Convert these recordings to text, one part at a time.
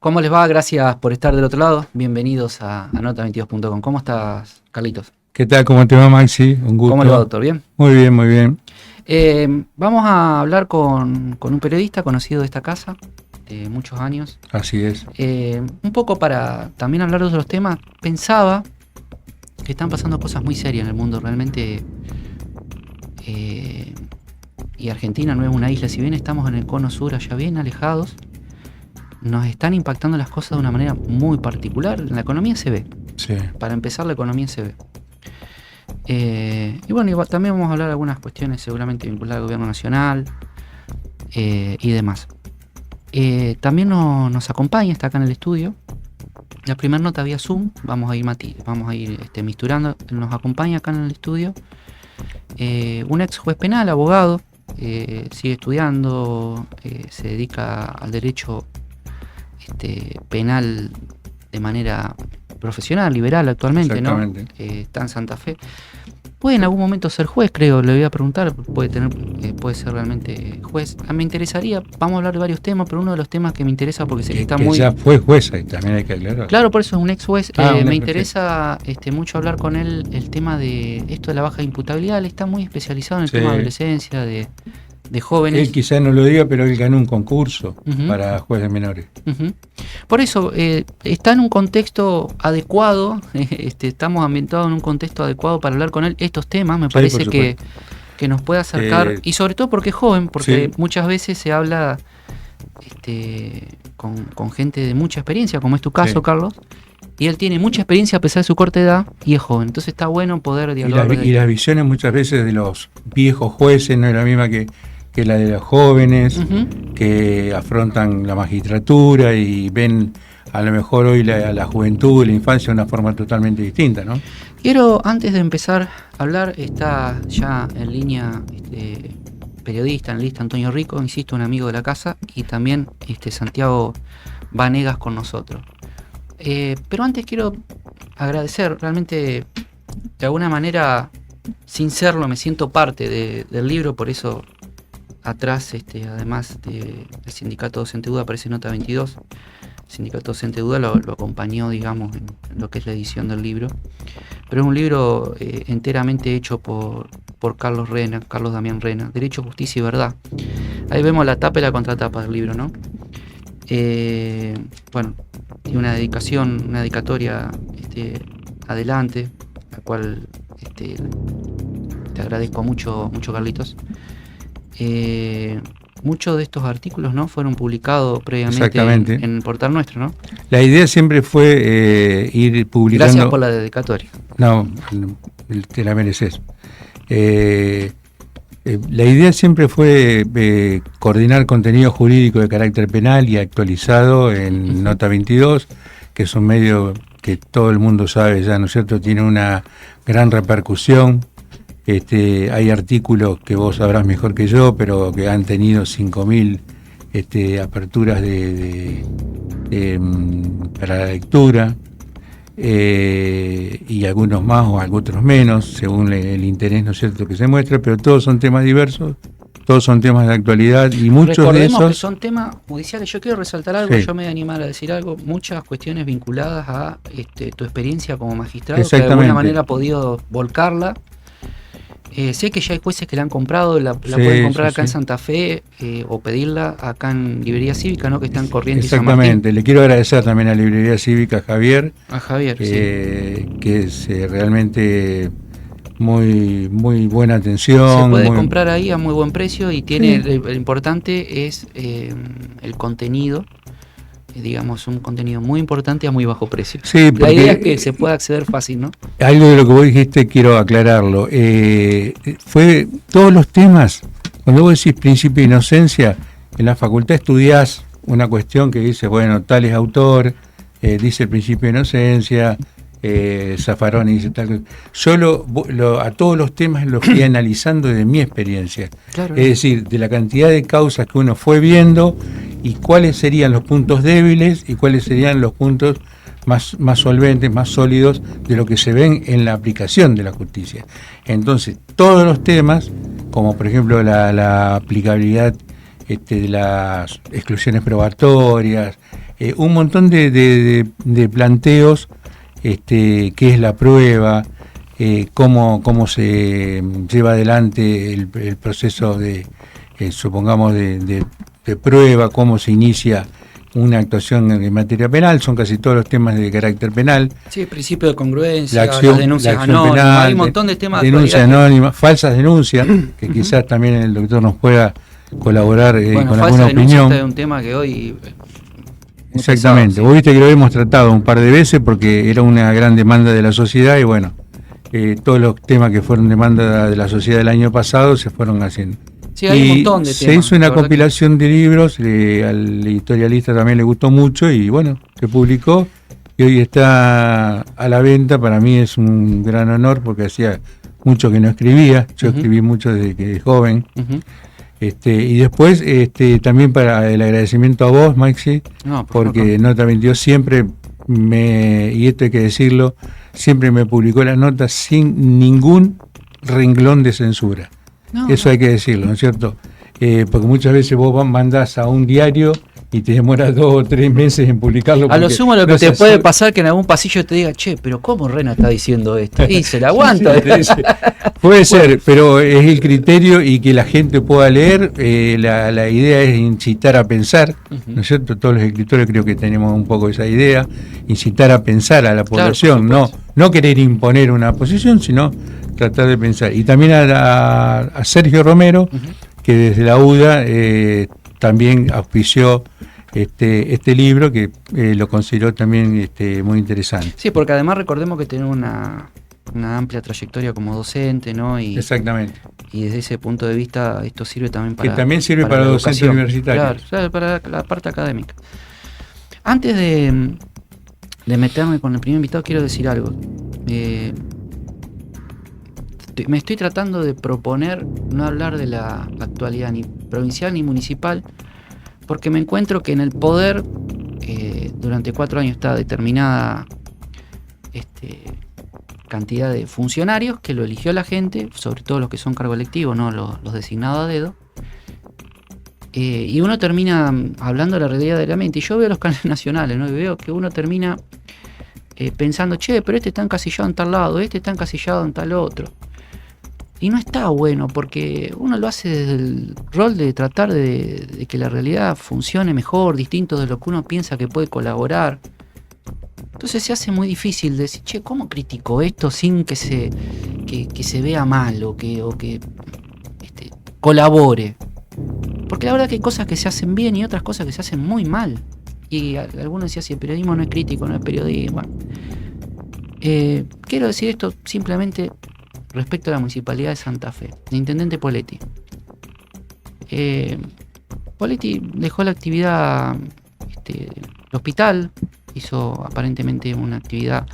¿Cómo les va? Gracias por estar del otro lado. Bienvenidos a nota22.com. ¿Cómo estás, Carlitos? ¿Qué tal? ¿Cómo te va, Maxi? Un gusto. ¿Cómo le va, doctor? ¿Bien? Muy bien, muy bien. Vamos a hablar con un periodista conocido de esta casa, de muchos años. Así es. Un poco para también hablar de otros temas. Pensaba que están pasando cosas muy serias en el mundo, realmente. Y Argentina no es una isla. Si bien estamos en el cono sur, allá bien alejados, nos están impactando las cosas de una manera muy particular. En la economía se ve. Sí. Para empezar, la economía se ve. Y bueno, también vamos a hablar de algunas cuestiones seguramente vinculadas al gobierno nacional y demás. También nos acompaña, está acá en el estudio. La primera nota vía Zoom, vamos a ir misturando. Nos acompaña acá en el estudio un ex juez penal, abogado, sigue estudiando, se dedica al derecho penal de manera profesional, liberal actualmente, ¿no? Está en Santa Fe. Puede en algún momento ser juez, creo, le voy a preguntar, puede ser realmente juez. Me interesaría, vamos a hablar de varios temas, pero uno de los temas que me interesa porque sé que está muy... ya fue jueza y también hay que aclarar. Claro, por eso es un ex juez. Me interesa mucho hablar con él el tema de esto de la baja imputabilidad. Él está muy especializado en el tema de adolescencia, de jóvenes. Él quizás no lo diga, pero él ganó un concurso para jueces menores. Por eso, está en un contexto adecuado, estamos ambientados en un contexto adecuado para hablar con él estos temas, me parece que nos puede acercar, y sobre todo porque es joven, porque muchas veces se habla con gente de mucha experiencia, como es tu caso, Carlos, y él tiene mucha experiencia a pesar de su corta edad y es joven, entonces está bueno poder dialogar. Y las visiones muchas veces de los viejos jueces no es la misma que la de los jóvenes que afrontan la magistratura y ven a lo mejor hoy la juventud y la infancia de una forma totalmente distinta, ¿no? Quiero, antes de empezar a hablar, está ya en línea periodista, analista Antonio Rico, insisto, un amigo de la casa, y también Santiago Vanegas con nosotros. Pero antes quiero agradecer, realmente de alguna manera, sin serlo, me siento parte del libro, por eso atrás, además del Sindicato Docente Duda, aparece Nota 22. El Sindicato Docente Duda lo acompañó, digamos, en lo que es la edición del libro. Pero es un libro enteramente hecho por Carlos Damián Rena, Derecho, Justicia y Verdad. Ahí vemos la tapa y la contratapa del libro, ¿no? Bueno, y una dedicatoria adelante, la cual te agradezco mucho, Carlitos. Muchos de estos artículos, ¿no?, fueron publicados previamente en el portal nuestro, ¿no? La idea siempre fue ir publicando... Gracias por la dedicatoria. No, te la mereces. La idea siempre fue coordinar contenido jurídico de carácter penal y actualizado en Nota 22, que es un medio que todo el mundo sabe ya, ¿no es cierto?, tiene una gran repercusión. Hay artículos que vos sabrás mejor que yo, pero que han tenido 5.000 aperturas para la lectura, y algunos más o algunos menos, según el interés, ¿no es cierto?, que se muestra, pero todos son temas diversos, todos son temas de actualidad y muchos de esos... que son temas judiciales. Yo quiero resaltar algo, yo me voy a animar a decir algo, muchas cuestiones vinculadas a tu experiencia como magistrado, que de alguna manera ha podido volcarla. Sé que ya hay jueces que la han comprado, la pueden comprar acá en Santa Fe, o pedirla acá en Librería Cívica, ¿no?, que están Corrientes y San Martín. Exactamente, le quiero agradecer también a Librería Cívica, a Javier, que es realmente muy buena atención. Se puede comprar ahí a muy buen precio y tiene lo importante es el contenido. Digamos, un contenido muy importante a muy bajo precio. Sí, la idea es que se pueda acceder fácil, ¿no? Algo de lo que vos dijiste quiero aclararlo. Fue todos los temas, cuando vos decís principio de inocencia, en la facultad estudiás una cuestión que dice, bueno, tal es autor, dice el principio de inocencia, Zaffaroni dice tal. Yo a todos los temas los fui analizando desde mi experiencia. Claro. Es decir, de la cantidad de causas que uno fue viendo y cuáles serían los puntos débiles y cuáles serían los puntos más solventes, más sólidos de lo que se ven en la aplicación de la justicia. Entonces, todos los temas, como por ejemplo la aplicabilidad de las exclusiones probatorias, un montón de planteos, qué es la prueba, cómo se lleva adelante el proceso supongamos de prueba, cómo se inicia una actuación en materia penal, son casi todos los temas de carácter penal. Sí, principio de congruencia, las denuncias anónimas, penal, hay un montón de temas. Denuncias anónimas, falsas denuncias, que quizás también el doctor nos pueda colaborar con alguna opinión. Es un tema que hoy... Exactamente, vos viste que lo hemos tratado un par de veces porque era una gran demanda de la sociedad y bueno, todos los temas que fueron demanda de la sociedad del año pasado se fueron haciendo. Sí, hay un montón de temas. Se hizo una compilación de libros, al editorialista también le gustó mucho y bueno, se publicó y hoy está a la venta. Para mí es un gran honor porque hacía mucho que no escribía, yo escribí mucho desde que joven. Y después también para el agradecimiento a vos, Maxi, porque Nota 22 siempre y esto hay que decirlo, siempre me publicó las notas sin ningún renglón de censura. Eso hay que decirlo, ¿no es cierto? Porque muchas veces vos mandás a un diario y te demoras 2 o 3 meses en publicarlo. A lo sumo lo que te puede pasar que en algún pasillo te diga, che, pero ¿cómo Rena está diciendo esto? Y se la aguanta. Puede ser, pero es el criterio y que la gente pueda leer. La idea es incitar a pensar, ¿no es cierto? Todos los escritores creo que tenemos un poco esa idea, incitar a pensar a la población, no querer imponer una posición, sino tratar de pensar. Y también a Sergio Romero, que desde la UDA también auspició este libro, que lo consideró también muy interesante. Sí, porque además recordemos que tiene una amplia trayectoria como docente, ¿no? Exactamente. Y desde ese punto de vista esto sirve también para... Que también sirve para docentes universitarios. Claro, para la parte académica. Antes de meterme con el primer invitado, quiero decir algo. Me estoy tratando de proponer no hablar de la actualidad ni provincial ni municipal, porque me encuentro que en el poder durante 4 años está determinada cantidad de funcionarios que lo eligió la gente, sobre todo los que son cargo electivo, no los designados a dedo, y uno termina hablando de la realidad de la mente. Y yo veo los canales nacionales, ¿no? Y veo que uno termina pensando, che, pero este está encasillado en tal lado, este está encasillado en tal otro. Y no está bueno, porque uno lo hace desde el rol de tratar de que la realidad funcione mejor, distinto de lo que uno piensa que puede colaborar. Entonces se hace muy difícil decir, che, ¿cómo critico esto sin que se vea mal o que colabore? Porque la verdad que hay cosas que se hacen bien y otras cosas que se hacen muy mal. Y algunos decían, si el periodismo no es crítico, no es periodismo. Quiero decir esto simplemente respecto a la Municipalidad de Santa Fe, el intendente Poletti. Poletti dejó la actividad del hospital, hizo aparentemente una actividad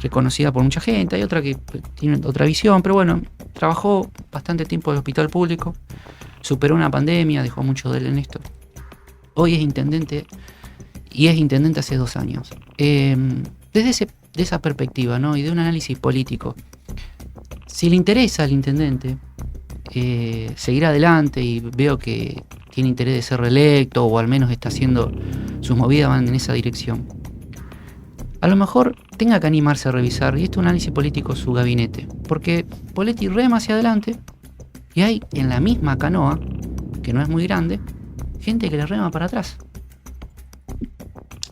reconocida por mucha gente, hay otra que tiene otra visión, pero bueno, trabajó bastante tiempo en el hospital público, superó una pandemia, dejó mucho de él en esto. Hoy es intendente, y es intendente hace 2 años. Desde esa perspectiva, ¿no? Y de un análisis político, si le interesa al intendente seguir adelante, y veo que tiene interés de ser reelecto, o al menos está haciendo sus movidas van en esa dirección, a lo mejor tenga que animarse a revisar, y este análisis político, su gabinete, porque Poletti rema hacia adelante y hay en la misma canoa, que no es muy grande, gente que le rema para atrás.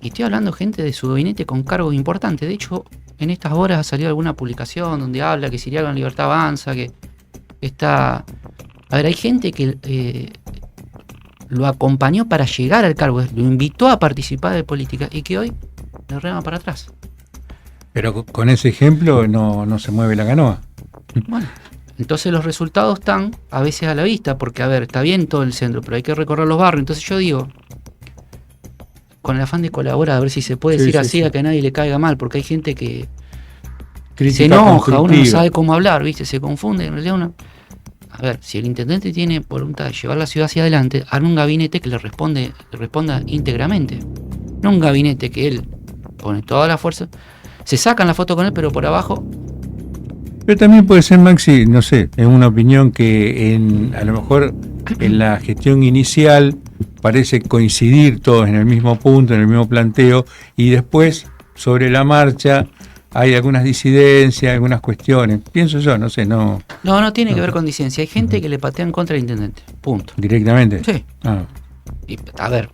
Y estoy hablando gente de su gabinete con cargos importantes. De hecho, en estas horas ha salido alguna publicación donde habla que Siriaco en Libertad avanza, que está... A ver, hay gente que lo acompañó para llegar al cargo, lo invitó a participar de política y que hoy le rema para atrás. Pero con ese ejemplo no se mueve la canoa. Bueno, entonces los resultados están a veces a la vista, porque a ver, está bien todo el centro, pero hay que recorrer los barrios. Entonces yo digo, con el afán de colaborar, a ver si se puede decir así, a que a nadie le caiga mal, porque hay gente que se enoja, uno no sabe cómo hablar, ¿viste? Se confunde, en realidad uno... A ver, si el intendente tiene voluntad de llevar la ciudad hacia adelante, haga un gabinete que le responda íntegramente. No un gabinete que él pone toda la fuerza, se sacan la foto con él, pero por abajo Pero también puede ser, Maxi, no sé, es una opinión que a lo mejor en la gestión inicial parece coincidir todos en el mismo punto, en el mismo planteo, y después, sobre la marcha, hay algunas disidencias, algunas cuestiones. Pienso yo, no sé, no... No tiene que ver con disidencia. Hay gente que le patean contra el intendente, punto. ¿Directamente? Sí. Y, a ver,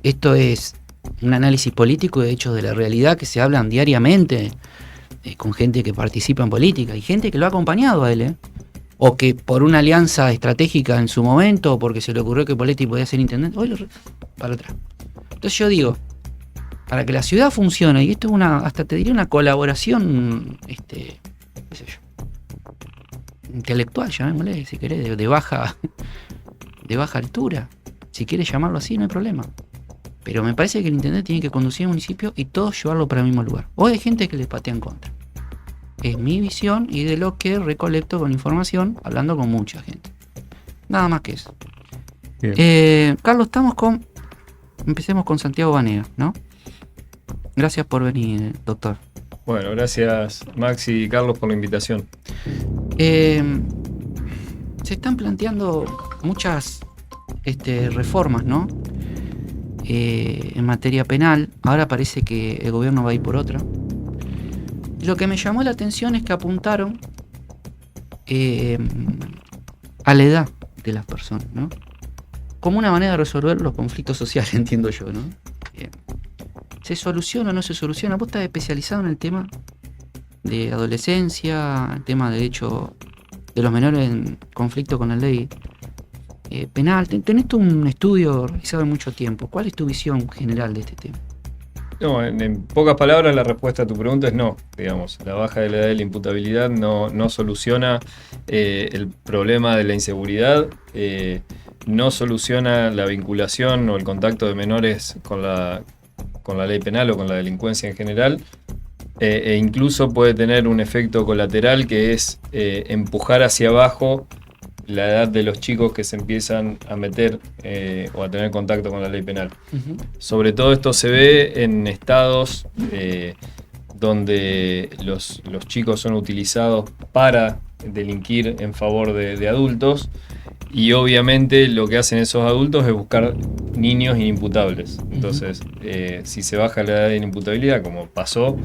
esto es un análisis político de hechos de la realidad que se hablan diariamente con gente que participa en política y gente que lo ha acompañado a él, o que por una alianza estratégica en su momento, o porque se le ocurrió que Poletti podía ser intendente, hoy para atrás. Entonces yo digo, para que la ciudad funcione, y esto es hasta te diría una colaboración, qué sé yo, intelectual, llamémosle, si querés, de baja altura, si quieres llamarlo así, no hay problema. Pero me parece que el intendente tiene que conducir el municipio y todos llevarlo para el mismo lugar. Hoy hay gente que le patea en contra. Es mi visión y de lo que recolecto con información, hablando con mucha gente. Nada más que eso. Carlos, empecemos con Santiago Banegas, ¿no? Gracias por venir, doctor. Bueno, gracias Maxi y Carlos por la invitación. Se están planteando muchas reformas, ¿no? En materia penal. Ahora parece que el gobierno va a ir por otra. Lo que me llamó la atención es que apuntaron a la edad de las personas, ¿no? Como una manera de resolver los conflictos sociales, entiendo yo, ¿no? ¿Se soluciona o no se soluciona? Vos estás especializado en el tema de adolescencia, el tema de hecho de los menores en conflicto con la ley penal. Tenés un estudio realizado en mucho tiempo. ¿Cuál es tu visión general de este tema? No, en pocas palabras la respuesta a tu pregunta es no, digamos. La baja de la edad de la imputabilidad no soluciona el problema de la inseguridad, no soluciona la vinculación o el contacto de menores con la ley penal o con la delincuencia en general, e incluso puede tener un efecto colateral que es empujar hacia abajo la edad de los chicos que se empiezan a meter o a tener contacto con la ley penal. Uh-huh. Sobre todo esto se ve en estados donde los chicos son utilizados para delinquir en favor de adultos, y obviamente lo que hacen esos adultos es buscar niños inimputables. Entonces, si se baja la edad de inimputabilidad, como pasó,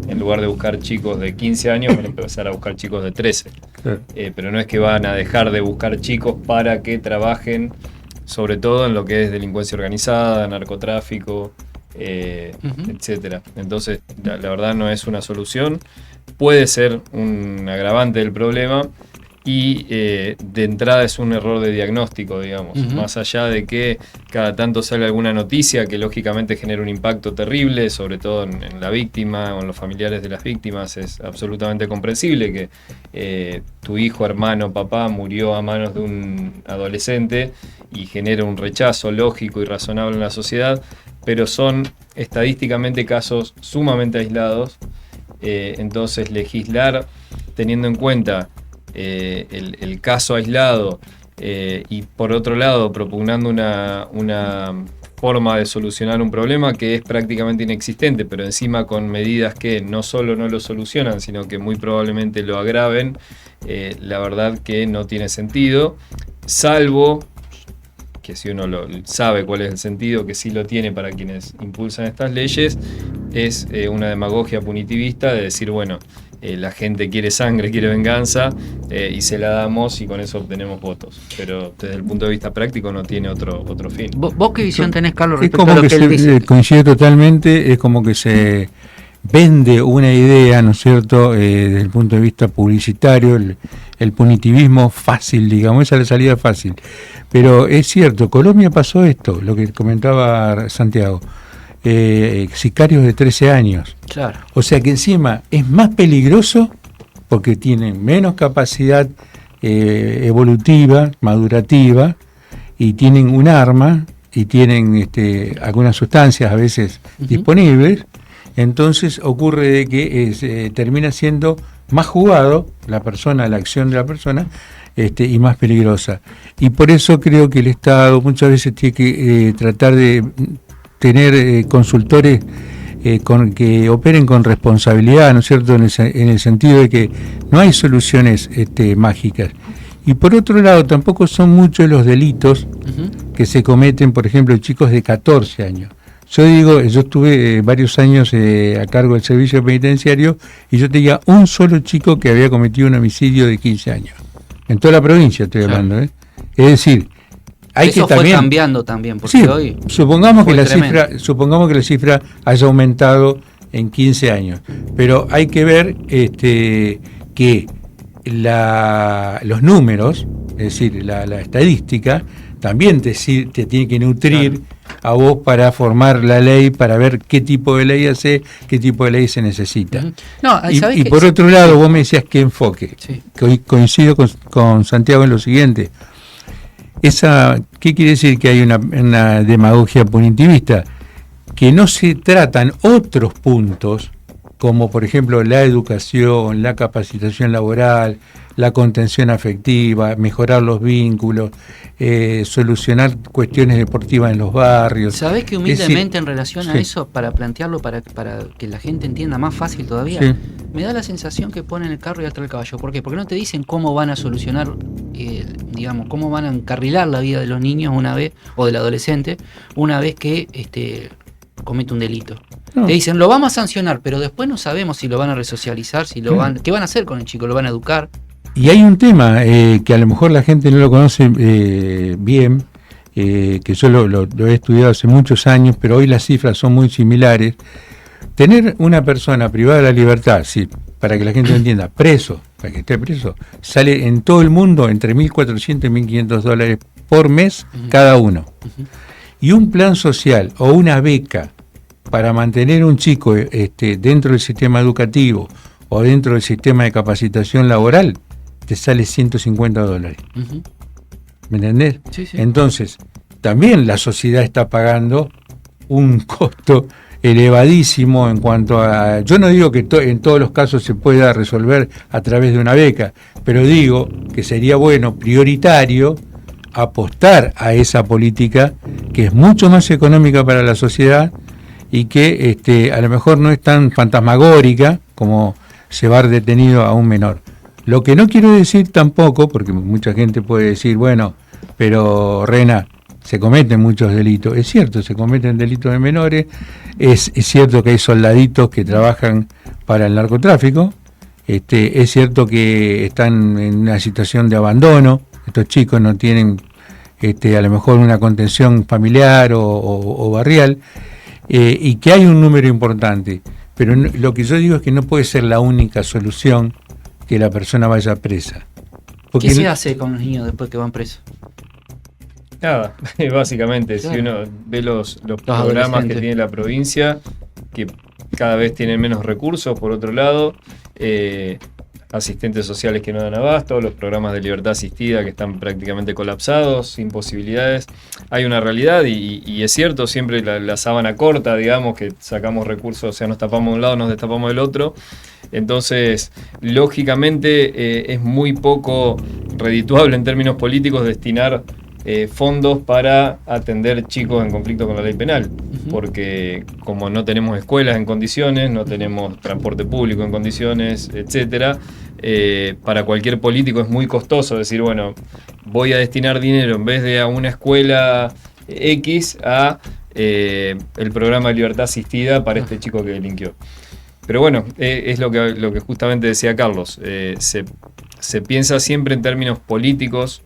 en lugar de buscar chicos de 15 años, van a empezar a buscar chicos de 13. Claro. Pero no es que van a dejar de buscar chicos para que trabajen, sobre todo en lo que es delincuencia organizada, narcotráfico, etcétera. Entonces, la verdad no es una solución. Puede ser un agravante del problema, y de entrada es un error de diagnóstico, digamos. Uh-huh. Más allá de que cada tanto salga alguna noticia que lógicamente genera un impacto terrible, sobre todo en la víctima o en los familiares de las víctimas, es absolutamente comprensible que tu hijo, hermano, papá murió a manos de un adolescente y genera un rechazo lógico y razonable en la sociedad, pero son estadísticamente casos sumamente aislados. Entonces legislar teniendo en cuenta el caso aislado y por otro lado propugnando una forma de solucionar un problema que es prácticamente inexistente, pero encima con medidas que no solo no lo solucionan, sino que muy probablemente lo agraven, la verdad que no tiene sentido, salvo que si uno sabe cuál es el sentido, que sí lo tiene para quienes impulsan estas leyes, es una demagogia punitivista de decir, bueno, la gente quiere sangre, quiere venganza, y se la damos y con eso obtenemos votos. Pero desde el punto de vista práctico no tiene otro fin. ¿Vos qué visión tenés, Carlos, respecto a lo que él dice? Coincido totalmente, es como que se vende una idea, ¿no es cierto?, desde el punto de vista publicitario, el punitivismo fácil, digamos, esa es la salida fácil. Pero es cierto, Colombia pasó esto, lo que comentaba Santiago. Sicarios de 13 años. Claro. O sea que encima es más peligroso porque tienen menos capacidad evolutiva, madurativa, y tienen un arma y tienen algunas sustancias a veces disponibles. Entonces ocurre de que termina siendo más jugado la persona, la acción de la persona, y más peligrosa. Y por eso creo que el Estado muchas veces tiene que tratar de tener consultores que operen con responsabilidad, ¿no es cierto?, en el sentido de que no hay soluciones mágicas. Y por otro lado, tampoco son muchos los delitos que se cometen, por ejemplo, chicos de 14 años. Yo estuve varios años a cargo del servicio penitenciario y yo tenía un solo chico que había cometido un homicidio de 15 años. En toda la provincia estoy hablando, ¿eh? Es decir, eso fue cambiando también, porque sí, hoy supongamos que la cifra haya aumentado en 15 años, pero hay que ver que los números, es decir, la estadística, también te tiene que nutrir a vos para formar la ley, para ver qué tipo de ley hace, qué tipo de ley se necesita. Y por otro lado, vos me decías qué enfoque. Sí. Coincido con Santiago en lo siguiente. ¿Qué quiere decir que hay una demagogia punitivista? Que no se tratan otros puntos, como por ejemplo la educación, la capacitación laboral, la contención afectiva, mejorar los vínculos, solucionar cuestiones deportivas en los barrios. ¿Sabés que humildemente en relación a eso, para plantearlo, para que la gente entienda más fácil todavía, me da la sensación que ponen el carro y atrás el caballo? ¿Por qué? Porque no te dicen cómo van a solucionar, cómo van a encarrilar la vida de los niños una vez, o del adolescente, una vez que comete un delito. No. Te dicen, lo vamos a sancionar, pero después no sabemos si lo van a resocializar, qué van a hacer con el chico, lo van a educar. Y hay un tema que a lo mejor la gente no lo conoce bien, que yo lo he estudiado hace muchos años, pero hoy las cifras son muy similares. Tener una persona privada de la libertad, sí, para que la gente lo entienda, preso, para que esté preso, sale en todo el mundo entre $1.400 y $1.500 por mes cada uno. Y un plan social o una beca para mantener un chico dentro del sistema educativo o dentro del sistema de capacitación laboral, te sale $150. ¿Me entendés? Sí. Entonces, también la sociedad está pagando un costo elevadísimo en cuanto a... Yo no digo que en todos los casos se pueda resolver a través de una beca, pero digo que sería bueno, prioritario, apostar a esa política que es mucho más económica para la sociedad y que a lo mejor no es tan fantasmagórica como llevar detenido a un menor. Lo que no quiero decir tampoco, porque mucha gente puede decir, bueno, pero Rena, se cometen muchos delitos. Es cierto, se cometen delitos de menores, es cierto que hay soldaditos que trabajan para el narcotráfico, es cierto que están en una situación de abandono, estos chicos no tienen a lo mejor una contención familiar o barrial, y que hay un número importante, pero lo que yo digo es que no puede ser la única solución que la persona vaya presa. Porque ¿qué se hace con los niños después que van presos? Nada, básicamente, claro. Si uno ve los programas que tiene la provincia, que cada vez tienen menos recursos, por otro lado, asistentes sociales que no dan abasto, los programas de libertad asistida que están prácticamente colapsados, sin posibilidades. Hay una realidad y es cierto, siempre la sábana corta, digamos, que sacamos recursos, o sea, nos tapamos de un lado, nos destapamos del otro. Entonces, lógicamente, es muy poco redituable en términos políticos destinar fondos para atender chicos en conflicto con la ley penal, porque como no tenemos escuelas en condiciones, no tenemos transporte público en condiciones, etcétera, para cualquier político es muy costoso decir, bueno, voy a destinar dinero en vez de a una escuela X a el programa de libertad asistida para este chico que delinquió. Pero bueno, es lo que justamente decía Carlos, se piensa siempre en términos políticos,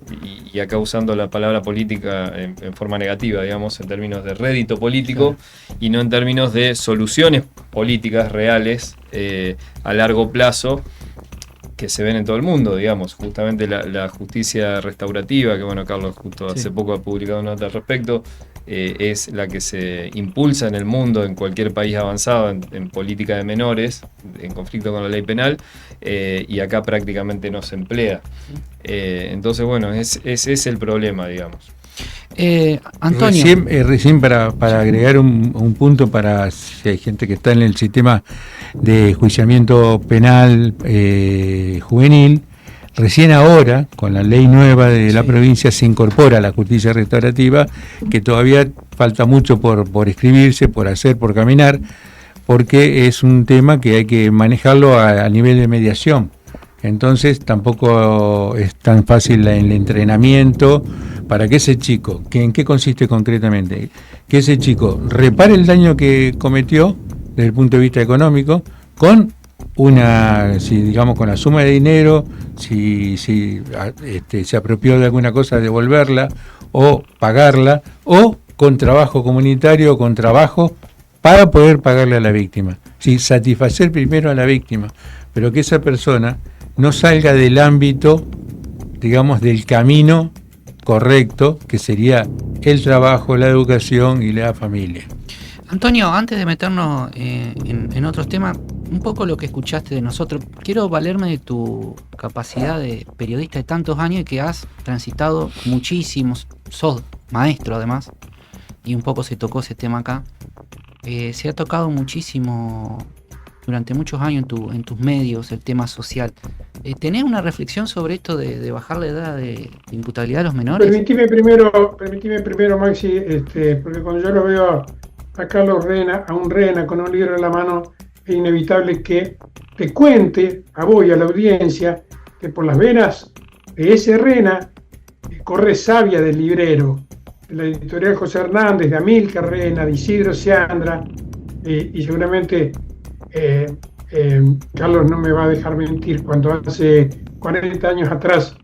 y acá usando la palabra política en forma negativa, digamos, en términos de rédito político, claro, y no en términos de soluciones políticas reales a largo plazo que se ven en todo el mundo, digamos. Justamente la justicia restaurativa, que bueno, Carlos justo hace poco ha publicado una nota al respecto, es la que se impulsa en el mundo, en cualquier país avanzado, en política de menores, en conflicto con la ley penal, y acá prácticamente no se emplea. Entonces, bueno, ese es el problema, digamos. Antonio. Recién para agregar un punto para si hay gente que está en el sistema de enjuiciamiento penal juvenil, recién ahora, con la ley nueva de la provincia, se incorpora la justicia restaurativa, que todavía falta mucho por escribirse, por hacer, por caminar, porque es un tema que hay que manejarlo a nivel de mediación. Entonces tampoco es tan fácil el entrenamiento para que ese chico, ¿en qué consiste concretamente? Que ese chico repare el daño que cometió desde el punto de vista económico con con la suma de dinero, si se apropió de alguna cosa, devolverla o pagarla, o con trabajo comunitario, con trabajo para poder pagarle a la víctima. Sí, satisfacer primero a la víctima, pero que esa persona no salga del ámbito, digamos, del camino correcto, que sería el trabajo, la educación y la familia. Antonio, antes de meternos en otros temas, un poco lo que escuchaste de nosotros, quiero valerme de tu capacidad de periodista de tantos años y que has transitado muchísimos, sos maestro además, y un poco se tocó ese tema acá. Se ha tocado muchísimo durante muchos años en tus medios el tema social. ¿Tenés una reflexión sobre esto de bajar la edad de imputabilidad de los menores? Permitime primero, Maxi, porque cuando yo lo veo a Carlos Rena, a un Rena con un libro en la mano, es inevitable que te cuente a vos y a la audiencia que por las venas de ese Rena corre savia del librero, de la editorial José Hernández, de Amílcar Rena, de Isidro Seandra, y seguramente Carlos no me va a dejar mentir, cuando hace 40 años atrás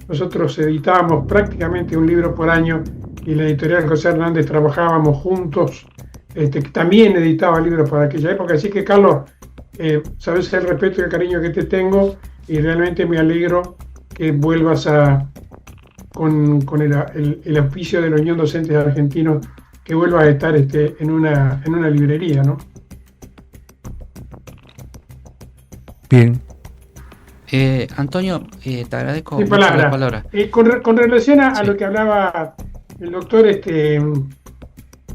nosotros editábamos prácticamente un libro por año y la editorial José Hernández trabajábamos juntos, que también editaba libros para aquella época. Así que, Carlos, sabes el respeto y el cariño que te tengo y realmente me alegro que vuelvas con el auspicio de la Unión Docentes Argentinos, que vuelvas a estar en una librería, ¿no? Bien. Antonio, te agradezco mucho la palabra. Con relación a lo que hablaba el doctor,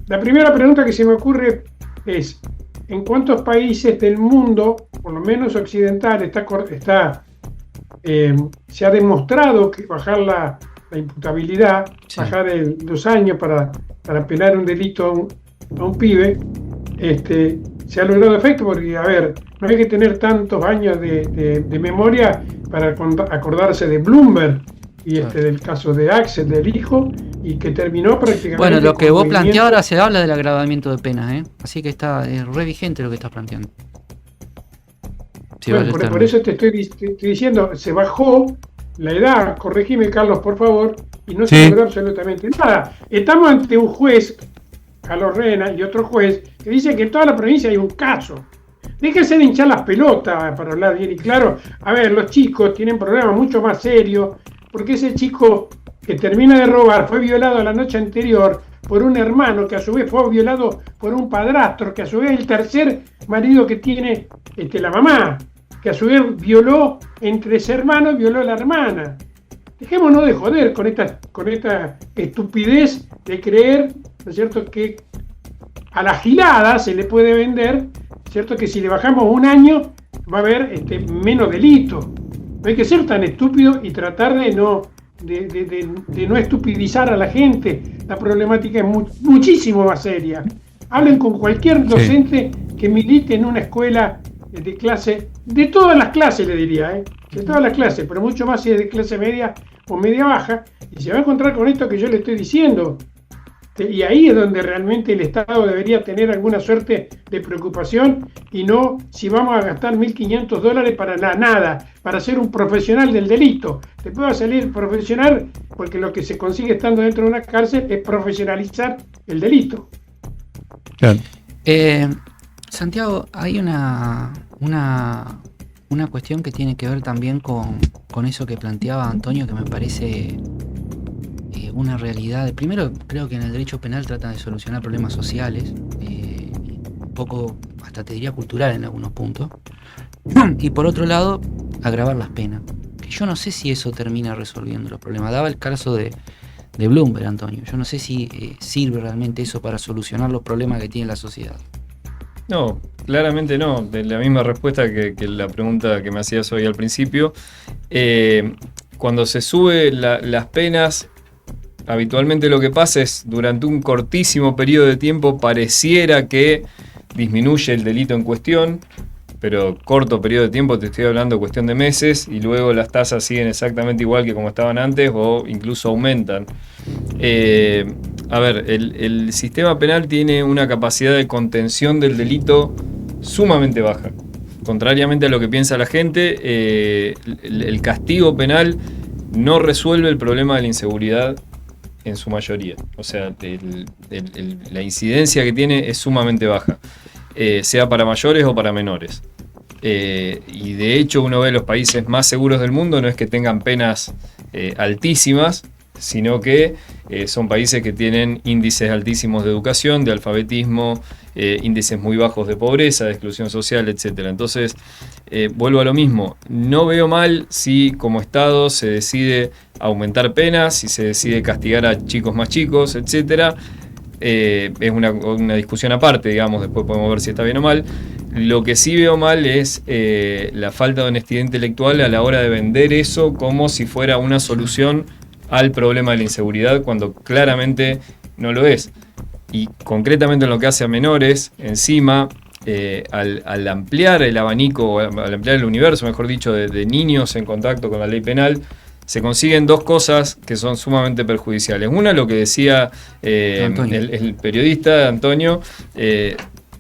la primera pregunta que se me ocurre es: ¿en cuántos países del mundo, por lo menos occidental, se ha demostrado que bajar la imputabilidad, sí, bajar los años para penar un delito a un pibe, se ha logrado efecto? Porque, a ver, no hay que tener tantos años de memoria para acordarse de Bloomberg y del caso de Axel, del hijo, y que terminó prácticamente... Bueno, lo que vos planteás ahora se habla del agravamiento de penas, así que está re vigente lo que estás planteando. Sí, bueno, por eso te estoy diciendo, se bajó la edad, corregime, Carlos, por favor, y no se logró absolutamente nada. Estamos ante un juez, Carlos Rena, y otro juez, que dice que en toda la provincia hay un caso. Déjense de hinchar las pelotas, para hablar bien y claro. A ver, los chicos tienen problemas mucho más serios, porque ese chico que termina de robar fue violado la noche anterior por un hermano, que a su vez fue violado por un padrastro, que a su vez el tercer marido que tiene la mamá, que a su vez violó entre ese hermano y violó a la hermana. Dejémonos de joder con esta estupidez de creer, ¿no es cierto?, que a la gilada se le puede vender, ¿cierto?, que si le bajamos un año va a haber menos delito. No hay que ser tan estúpido y tratar de no estupidizar a la gente. La problemática es muchísimo más seria. Hablen con cualquier docente que milite en una escuela de clase, de todas las clases le diría, de todas las clases, pero mucho más si es de clase media o media baja, y se va a encontrar con esto que yo le estoy diciendo. Y ahí es donde realmente el Estado debería tener alguna suerte de preocupación, y no si vamos a gastar $1.500 para nada, para ser un profesional del delito. Te puede salir profesional porque lo que se consigue estando dentro de una cárcel es profesionalizar el delito. Claro. Santiago, hay una cuestión que tiene que ver también con eso que planteaba Antonio, que me parece una realidad. Primero, creo que en el derecho penal tratan de solucionar problemas sociales, un poco, hasta te diría cultural en algunos puntos, y por otro lado, agravar las penas, que yo no sé si eso termina resolviendo los problemas. Daba el caso de Bloomberg, Antonio. Yo no sé si sirve realmente eso para solucionar los problemas que tiene la sociedad. No, claramente no. De la misma respuesta que la pregunta que me hacías hoy al principio. Cuando se sube las penas, habitualmente lo que pasa es, durante un cortísimo periodo de tiempo, pareciera que disminuye el delito en cuestión, pero corto periodo de tiempo, te estoy hablando cuestión de meses, y luego las tasas siguen exactamente igual que como estaban antes o incluso aumentan. A ver, el sistema penal tiene una capacidad de contención del delito sumamente baja. Contrariamente a lo que piensa la gente, el castigo penal no resuelve el problema de la inseguridad en su mayoría. O sea, la incidencia que tiene es sumamente baja, sea para mayores o para menores. Y de hecho uno ve los países más seguros del mundo, no es que tengan penas altísimas, sino que son países que tienen índices altísimos de educación, de alfabetismo, índices muy bajos de pobreza, de exclusión social, etc. Entonces, vuelvo a lo mismo, no veo mal si como Estado se decide aumentar penas, si se decide castigar a chicos más chicos, etc. Es una discusión aparte, digamos, después podemos ver si está bien o mal. Lo que sí veo mal es la falta de honestidad intelectual a la hora de vender eso como si fuera una solución al problema de la inseguridad, cuando claramente no lo es. Y concretamente en lo que hace a menores, encima, al ampliar el abanico, al ampliar el universo, mejor dicho, de niños en contacto con la ley penal, se consiguen dos cosas que son sumamente perjudiciales. Una, lo que decía el periodista Antonio,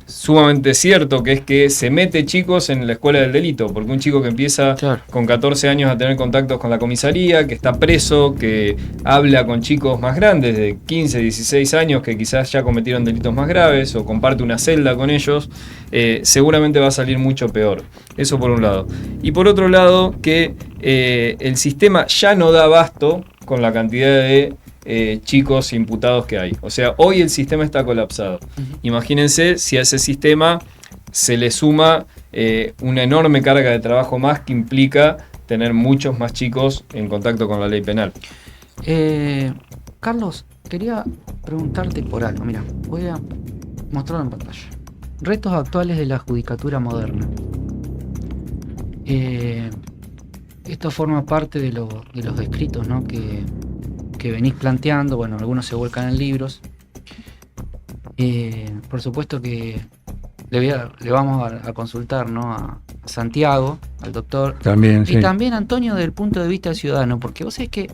sumamente cierto, que es que se mete chicos en la escuela del delito, porque un chico que empieza con 14 años a tener contactos con la comisaría, que está preso, que habla con chicos más grandes de 15, 16 años que quizás ya cometieron delitos más graves o comparte una celda con ellos, seguramente va a salir mucho peor. Eso por un lado. Y por otro lado, que el sistema ya no da abasto con la cantidad de chicos imputados que hay. O sea, hoy el sistema está colapsado. Imagínense si a ese sistema se le suma una enorme carga de trabajo más que implica tener muchos más chicos en contacto con la ley penal. Carlos, quería preguntarte por algo. Mira, voy a mostrarlo en pantalla. Retos actuales de la judicatura moderna. Esto forma parte de los escritos, ¿no?, que venís planteando. Bueno, algunos se vuelcan en libros. Por supuesto que le vamos a consultar, ¿no?, a Santiago, al doctor. También, y también a Antonio desde el punto de vista ciudadano, porque vos sabés que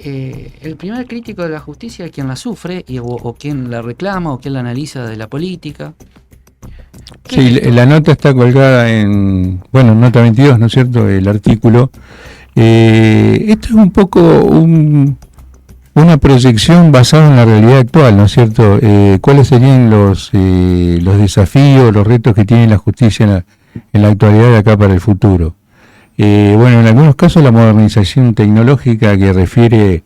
el primer crítico de la justicia es quien la sufre, o quien la reclama, o quien la analiza de la política. Sí, la nota está colgada en, nota 22, ¿no es cierto?, el artículo. Esto es un poco una proyección basada en la realidad actual, ¿no es cierto? ¿Cuáles serían los desafíos, los retos que tiene la justicia en la actualidad de acá para el futuro? En algunos casos la modernización tecnológica que refiere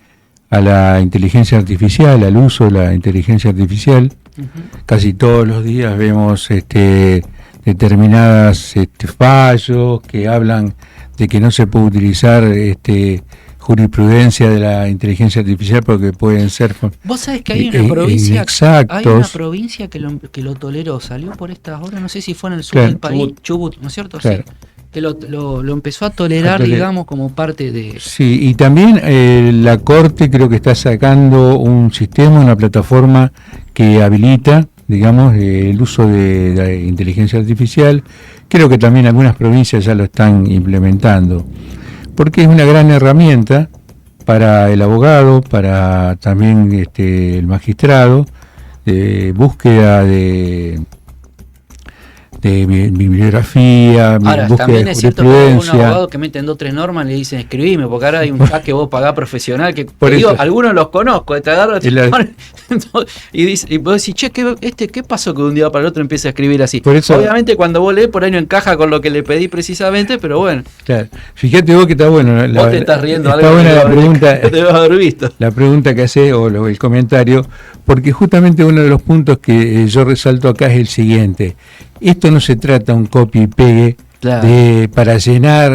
a la inteligencia artificial, al uso de la inteligencia artificial. Casi todos los días vemos determinadas fallos que hablan de que no se puede utilizar jurisprudencia de la inteligencia artificial porque pueden ser vos sabés que hay una provincia inexactos. Hay una provincia que lo toleró, salió por estas horas, no sé si fue en el sur del país, Chubut, ¿no es cierto? Claro. Sí, que lo empezó a tolerar, digamos, como parte de... Sí, y también la Corte creo que está sacando un sistema, una plataforma que habilita, digamos, el uso de la inteligencia artificial. Creo que también algunas provincias ya lo están implementando, porque es una gran herramienta para el abogado, para también el magistrado, búsqueda de bibliografía, ahora, búsqueda también de es cierto que hay un jurisprudencia. abogado que meten 2 o 3 normas y le dicen escribime, porque ahora hay un chat que vos pagás profesional, que Por digo, eso. algunos los conozco, te agarro y vos decís, che, ¿qué pasó que de un día para el otro empieza a escribir así? Por eso, obviamente cuando vos lees por ahí no encaja con lo que le pedí precisamente, pero bueno. Claro. Fíjate vos que está bueno. Vos te estás riendo, está algo buena la pregunta. Te debes haber visto. La pregunta que hace o el comentario, porque justamente uno de los puntos que yo resalto acá es el siguiente. Esto no se trata un copy y pegue para llenar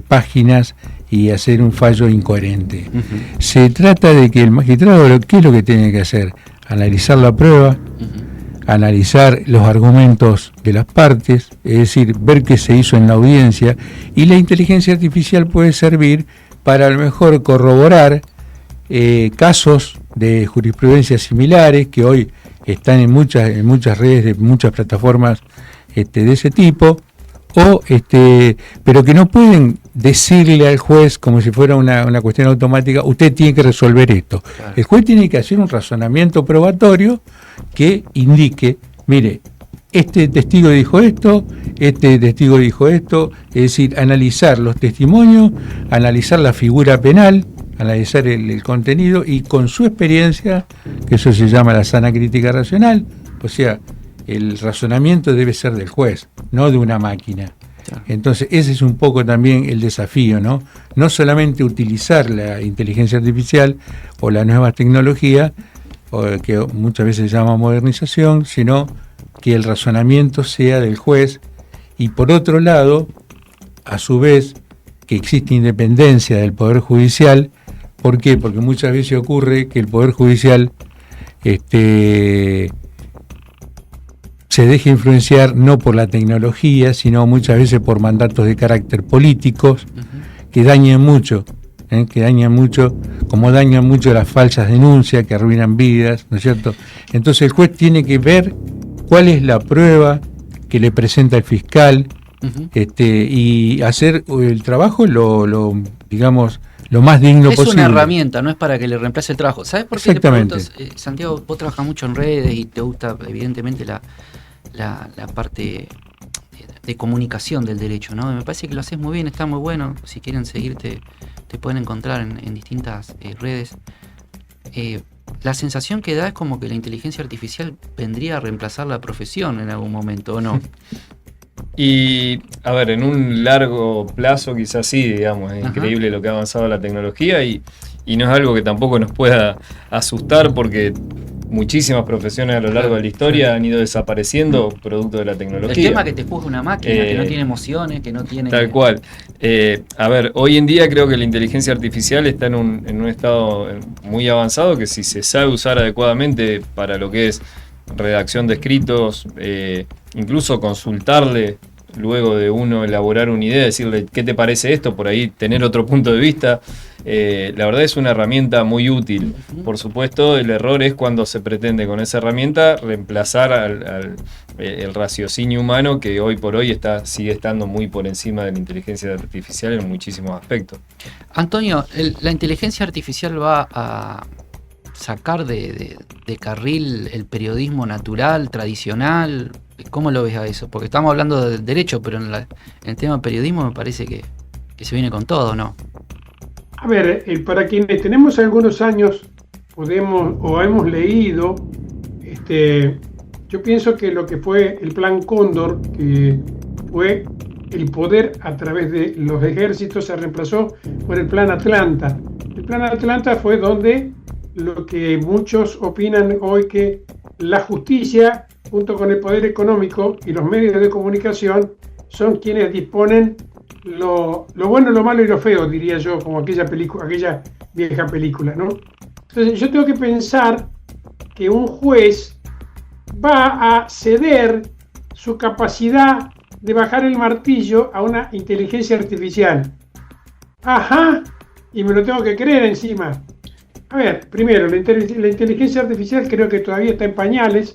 páginas y hacer un fallo incoherente. Se trata de que el magistrado, ¿qué es lo que tiene que hacer? Analizar la prueba, analizar los argumentos de las partes, es decir, ver qué se hizo en la audiencia, y la inteligencia artificial puede servir para a lo mejor corroborar casos de jurisprudencia similares que hoy están en muchas redes, de muchas plataformas de ese tipo, pero que no pueden decirle al juez como si fuera una cuestión automática, usted tiene que resolver esto. Claro. El juez tiene que hacer un razonamiento probatorio que indique, mire, este testigo dijo esto, este testigo dijo esto, es decir, analizar los testimonios, analizar la figura penal, analizar el contenido y con su experiencia, que eso se llama la sana crítica racional, o sea, el razonamiento debe ser del juez, no de una máquina. Entonces ese es un poco también el desafío, ¿no? No solamente utilizar la inteligencia artificial o la nueva tecnología, que muchas veces se llama modernización, sino que el razonamiento sea del juez y por otro lado, a su vez, que existe independencia del Poder Judicial. ¿Por qué? Porque muchas veces ocurre que el Poder Judicial se deja influenciar no por la tecnología, sino muchas veces por mandatos de carácter políticos que dañan mucho, como dañan mucho las falsas denuncias que arruinan vidas, ¿no es cierto? Entonces el juez tiene que ver cuál es la prueba que le presenta el fiscal, y hacer el trabajo digamos, lo más digno posible. Es una herramienta, no es para que le reemplace el trabajo. ¿Sabes por qué te pregunto, Santiago? Vos trabajas mucho en redes y te gusta evidentemente la parte de comunicación del derecho, ¿no? Me parece que lo haces muy bien, está muy bueno. Si quieren seguirte, te pueden encontrar en distintas redes. La sensación que da es como que la inteligencia artificial vendría a reemplazar la profesión en algún momento, ¿o no? Y, a ver, en un largo plazo quizás sí, digamos, es increíble lo que ha avanzado la tecnología y no es algo que tampoco nos pueda asustar porque muchísimas profesiones a lo largo de la historia han ido desapareciendo producto de la tecnología. El tema que te juzga una máquina, que no tiene emociones, que no tiene... Tal cual. A ver, hoy en día creo que la inteligencia artificial está en un estado muy avanzado que si se sabe usar adecuadamente para lo que es redacción de escritos, incluso consultarle luego de uno elaborar una idea, decirle qué te parece esto, por ahí tener otro punto de vista, la verdad es una herramienta muy útil. Por supuesto, el error es cuando se pretende con esa herramienta reemplazar el raciocinio humano que hoy por hoy sigue estando muy por encima de la inteligencia artificial en muchísimos aspectos. Antonio, la inteligencia artificial va a sacar de carril el periodismo natural, tradicional. ¿Cómo lo ves a eso? Porque estamos hablando del derecho, pero en el tema del periodismo me parece que se viene con todo, ¿no? A ver, para quienes tenemos algunos años, podemos o hemos leído, yo pienso que lo que fue el Plan Cóndor, que fue el poder a través de los ejércitos, se reemplazó por el Plan Atlanta. El Plan Atlanta fue donde lo que muchos opinan hoy que la justicia, junto con el poder económico y los medios de comunicación, son quienes disponen lo bueno, lo malo y lo feo, diría yo, como aquella vieja película, ¿no? Entonces yo tengo que pensar que un juez va a ceder su capacidad de bajar el martillo a una inteligencia artificial. Ajá, y me lo tengo que creer encima. A ver, primero, la inteligencia artificial creo que todavía está en pañales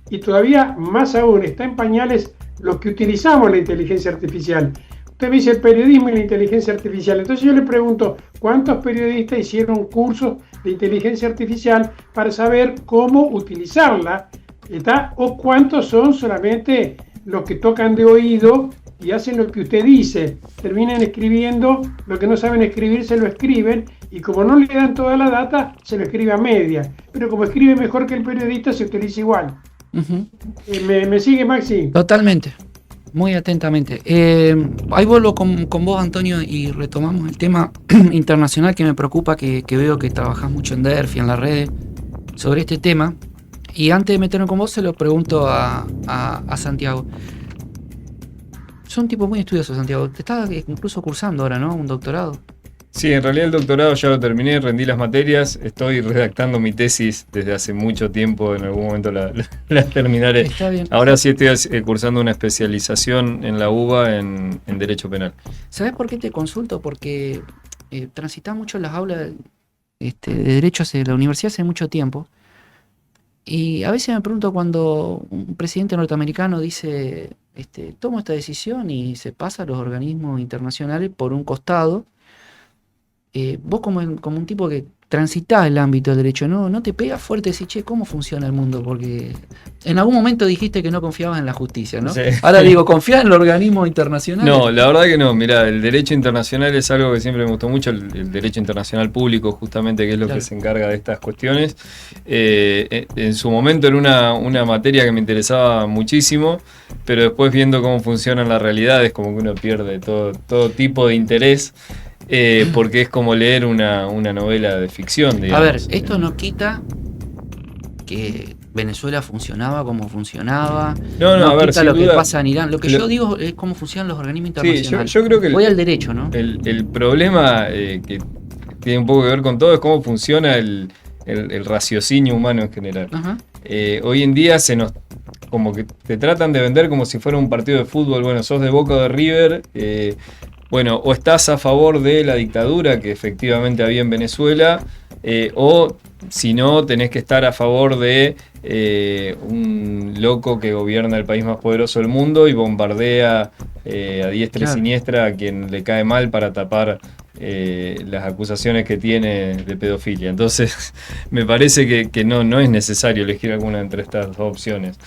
y todavía más aún está en pañales los que utilizamos la inteligencia artificial. Usted me dice el periodismo y la inteligencia artificial. Entonces yo le pregunto, ¿cuántos periodistas hicieron cursos de inteligencia artificial para saber cómo utilizarla? ¿Está? ¿O cuántos son solamente los que tocan de oído y hacen lo que usted dice? Terminan escribiendo lo que no saben escribir, se lo escriben, y como no le dan toda la data, se lo escribe a media. Pero como escribe mejor que el periodista, se utiliza igual. ¿Me sigue, Maxi? Totalmente, muy atentamente. Ahí vuelvo con vos, Antonio, y retomamos el tema internacional que me preocupa, que veo que trabajás mucho en DERF y en las redes sobre este tema. Y antes de meterme con vos, se lo pregunto a Santiago. Es un tipo muy estudioso, Santiago. Te estás incluso cursando ahora, ¿no? Un doctorado. Sí, en realidad el doctorado ya lo terminé, rendí las materias, estoy redactando mi tesis desde hace mucho tiempo, en algún momento la terminaré. Está bien. Ahora sí estoy cursando una especialización en la UBA en Derecho Penal. ¿Sabes por qué te consulto? Porque transitás mucho en las aulas de Derecho de la universidad hace mucho tiempo Y a veces me pregunto cuando un presidente norteamericano dice, tomo esta decisión y se pasa a los organismos internacionales por un costado. Vos como un tipo que transitás el ámbito del derecho, ¿no te pega fuerte decir, che, ¿cómo funciona el mundo? Porque en algún momento dijiste que no confiabas en la justicia, ¿no? Sí. Ahora digo, ¿confías en los organismos internacionales? No, la verdad que no. Mirá, el derecho internacional es algo que siempre me gustó mucho, el derecho internacional público, justamente, que es lo Claro. que se encarga de estas cuestiones. En su momento era una materia que me interesaba muchísimo, pero después viendo cómo funciona en la realidad es como que uno pierde todo tipo de interés. Porque es como leer una novela de ficción, digamos. A ver, esto no quita que Venezuela funcionaba como funcionaba. No, a ver, quita sin lo que duda, pasa en Irán. Lo que yo digo es cómo funcionan los organismos Sí, internacionales. yo creo que Voy al derecho, ¿no? el problema que tiene un poco que ver con todo es cómo funciona el raciocinio humano en general. Ajá. Hoy en día como que te tratan de vender como si fuera un partido de fútbol. Bueno, sos de Boca o de River. Bueno, o estás a favor de la dictadura que efectivamente había en Venezuela, o si no, tenés que estar a favor de un loco que gobierna el país más poderoso del mundo y bombardea a diestra y siniestra a quien le cae mal para tapar las acusaciones que tiene de pedofilia. Entonces, me parece que no es necesario elegir alguna entre estas dos opciones.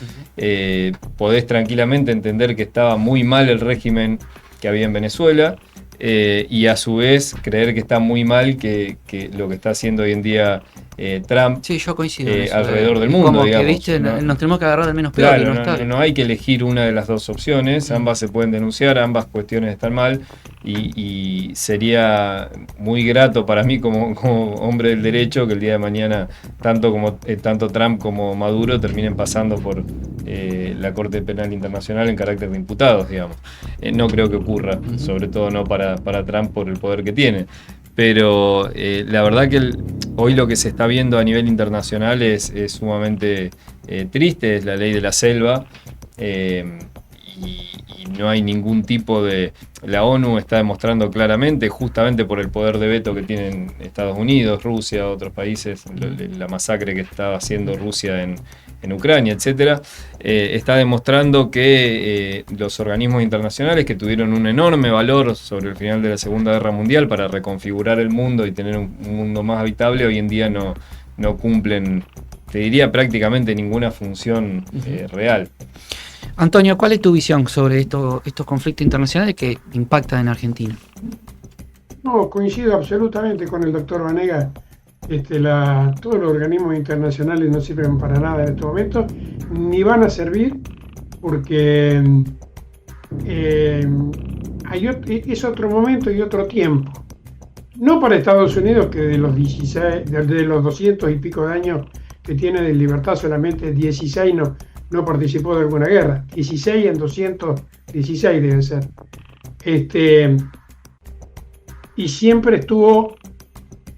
Podés tranquilamente entender que estaba muy mal el régimen que había en Venezuela, y a su vez creer que está muy mal que lo que está haciendo hoy en día Trump, Sí, yo coincido en eso, alrededor del mundo, como digamos, que, viste, ¿no? nos tenemos que agarrar del menos peor. Claro, y no está. no hay que elegir una de las dos opciones, ambas se pueden denunciar, ambas cuestiones están mal, y sería muy grato para mí como hombre del derecho que el día de mañana tanto Trump como Maduro terminen pasando por la Corte Penal Internacional en carácter de imputados, digamos. No creo que ocurra, sobre todo no para Trump por el poder que tiene. Pero la verdad que hoy lo que se está viendo a nivel internacional es sumamente triste, es la ley de la selva, y no hay ningún tipo de... La ONU está demostrando claramente, justamente por el poder de veto que tienen Estados Unidos, Rusia, otros países, la masacre que está haciendo Rusia en Ucrania, etcétera, está demostrando que los organismos internacionales que tuvieron un enorme valor sobre el final de la Segunda Guerra Mundial para reconfigurar el mundo y tener un mundo más habitable, hoy en día no cumplen, te diría, prácticamente ninguna función real. Antonio, ¿cuál es tu visión sobre estos conflictos internacionales que impactan en Argentina? No, coincido absolutamente con el doctor Vanegas. Todos los organismos internacionales no sirven para nada en este momento, ni van a servir, porque es otro momento y otro tiempo. No para Estados Unidos, que de los 200 y pico de años que tiene de libertad, solamente 16 no participó de alguna guerra. 16 en 216 debe ser. Y siempre estuvo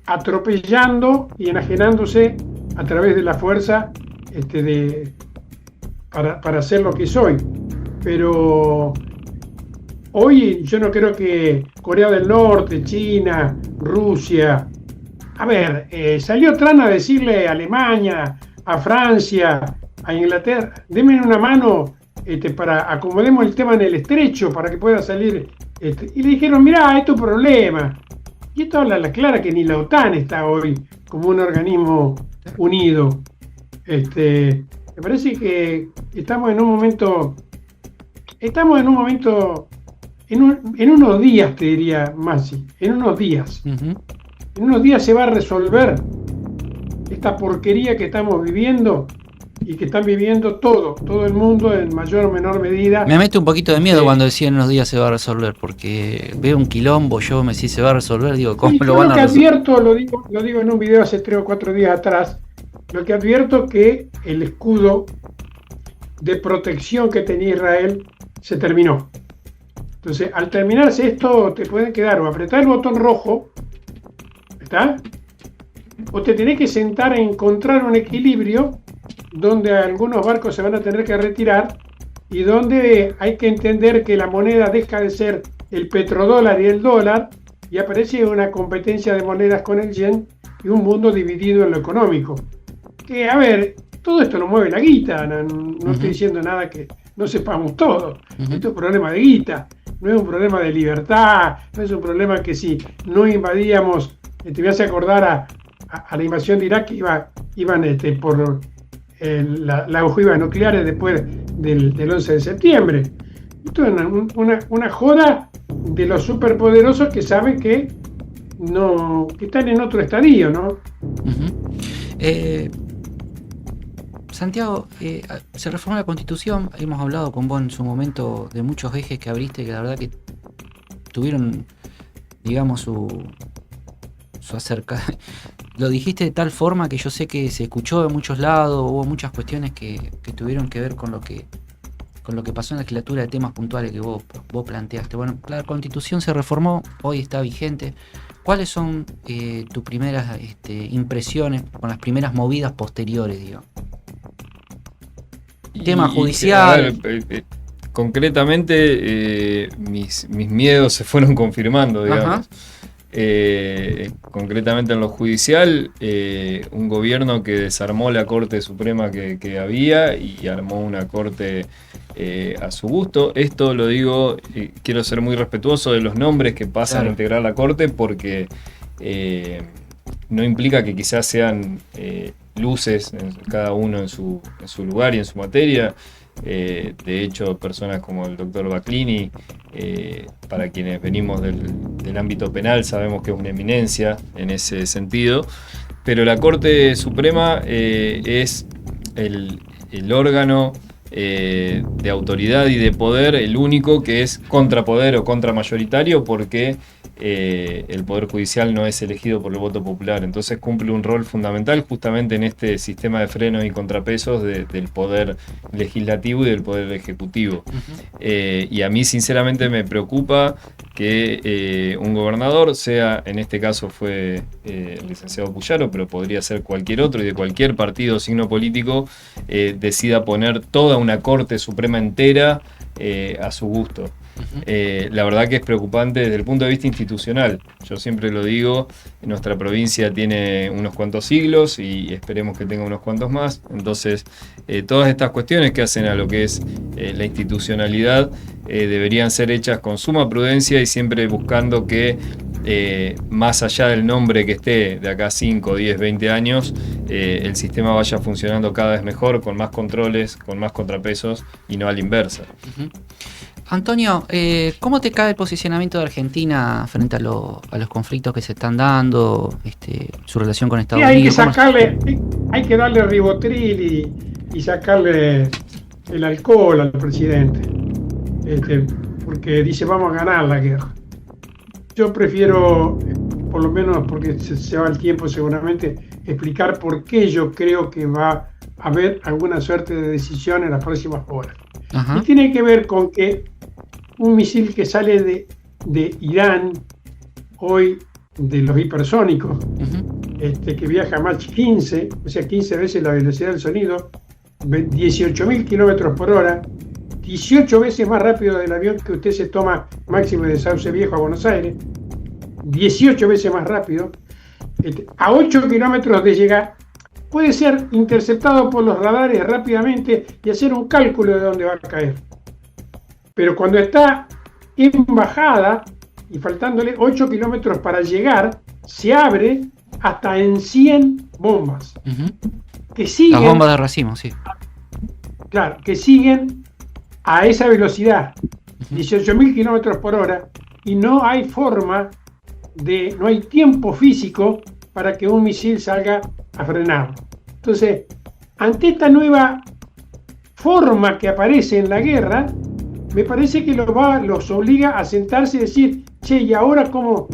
atropellando y enajenándose a través de la fuerza para ser lo que soy. Pero hoy yo no creo que Corea del Norte, China, Rusia... A ver, salió Trump a decirle a Alemania, a Francia, a Inglaterra, denme una mano para acomodemos el tema en el estrecho para que pueda salir. Y le dijeron, mirá, es tu problema. Y esto habla a la clara que ni la OTAN está hoy como un organismo unido. Me parece que estamos en unos días, te diría, Masi, en unos días. Uh-huh. En unos días se va a resolver esta porquería que estamos viviendo y que están viviendo todo el mundo en mayor o menor medida. Me mete un poquito de miedo cuando decía en unos días se va a resolver, porque veo un quilombo, yo me decís se va a resolver, digo, ¿cómo lo van a resolver? Advierto, lo digo en un video hace 3 o 4 días atrás, lo que advierto que el escudo de protección que tenía Israel se terminó. Entonces, al terminarse esto, te pueden quedar o apretar el botón rojo, ¿está? O te tenés que sentar a encontrar un equilibrio donde algunos barcos se van a tener que retirar y donde hay que entender que la moneda deja de ser el petrodólar y el dólar y aparece una competencia de monedas con el yen y un mundo dividido en lo económico. Que, a ver, todo esto lo mueve la guita, no estoy diciendo nada que no sepamos todo. Esto es un problema de guita, no es un problema de libertad, no es un problema que si no invadíamos, te voy a hacer acordar a la invasión de Irak que iban por las ojivas nucleares después del 11 de septiembre. Esto es una joda de los superpoderosos que saben que están en otro estadio, ¿no? Santiago, se reformó la Constitución, hemos hablado con vos en su momento de muchos ejes que abriste, que la verdad que tuvieron, digamos, su acercamiento. Lo dijiste de tal forma que yo sé que se escuchó de muchos lados, hubo muchas cuestiones que tuvieron que ver con lo que pasó en la legislatura de temas puntuales que vos planteaste. Bueno, la Constitución se reformó, hoy está vigente. ¿Cuáles son tus primeras impresiones con las primeras movidas posteriores, digo? Tema judicial. Concretamente, mis miedos se fueron confirmando, digamos. Concretamente en lo judicial, un gobierno que desarmó la Corte Suprema que había y armó una corte a su gusto. Esto lo digo, quiero ser muy respetuoso de los nombres que pasan a integrar la Corte, porque no implica que quizás sean luces, cada uno en su lugar y en su materia. De hecho, personas como el doctor Baclini, para quienes venimos del ámbito penal, sabemos que es una eminencia en ese sentido, pero la Corte Suprema es el órgano de autoridad y de poder, el único que es contrapoder o contramayoritario, porque el Poder Judicial no es elegido por el voto popular. Entonces cumple un rol fundamental justamente en este sistema de frenos y contrapesos del Poder Legislativo y del Poder Ejecutivo. Y a mí sinceramente me preocupa que un gobernador, sea, en este caso fue el licenciado Puyaro, pero podría ser cualquier otro y de cualquier partido o signo político, decida poner toda una Corte Suprema entera a su gusto. La verdad que es preocupante desde el punto de vista institucional. Yo siempre lo digo, nuestra provincia tiene unos cuantos siglos y esperemos que tenga unos cuantos más. Entonces, todas estas cuestiones que hacen a lo que es la institucionalidad deberían ser hechas con suma prudencia y siempre buscando que más allá del nombre que esté de acá 5, 10, 20 años, el sistema vaya funcionando cada vez mejor, con más controles, con más contrapesos y no a la inversa. Antonio, ¿cómo te cae el posicionamiento de Argentina frente a los conflictos que se están dando, su relación con Estados Unidos? Hay que darle ribotril y sacarle el alcohol al presidente, porque dice vamos a ganar la guerra. Yo prefiero, por lo menos porque se va el tiempo seguramente, explicar por qué yo creo que va a haber alguna suerte de decisión en las próximas horas. Y tiene que ver con que un misil que sale de Irán, hoy de los hipersónicos, que viaja a Mach 15, o sea 15 veces la velocidad del sonido, 18.000 kilómetros por hora, 18 veces más rápido del avión que usted se toma máximo de Sauce Viejo a Buenos Aires, 18 veces más rápido, a 8 kilómetros de llegar, puede ser interceptado por los radares rápidamente y hacer un cálculo de dónde va a caer. Pero cuando está en bajada y faltándole 8 kilómetros para llegar, se abre hasta en 100 bombas. Que siguen, las bombas de racimo, sí. Claro, que siguen a esa velocidad, 18.000 kilómetros por hora, y no hay forma no hay tiempo físico para que un misil salga a frenar. Entonces, ante esta nueva forma que aparece en la guerra, me parece que los obliga a sentarse y decir, che, ¿y ahora cómo?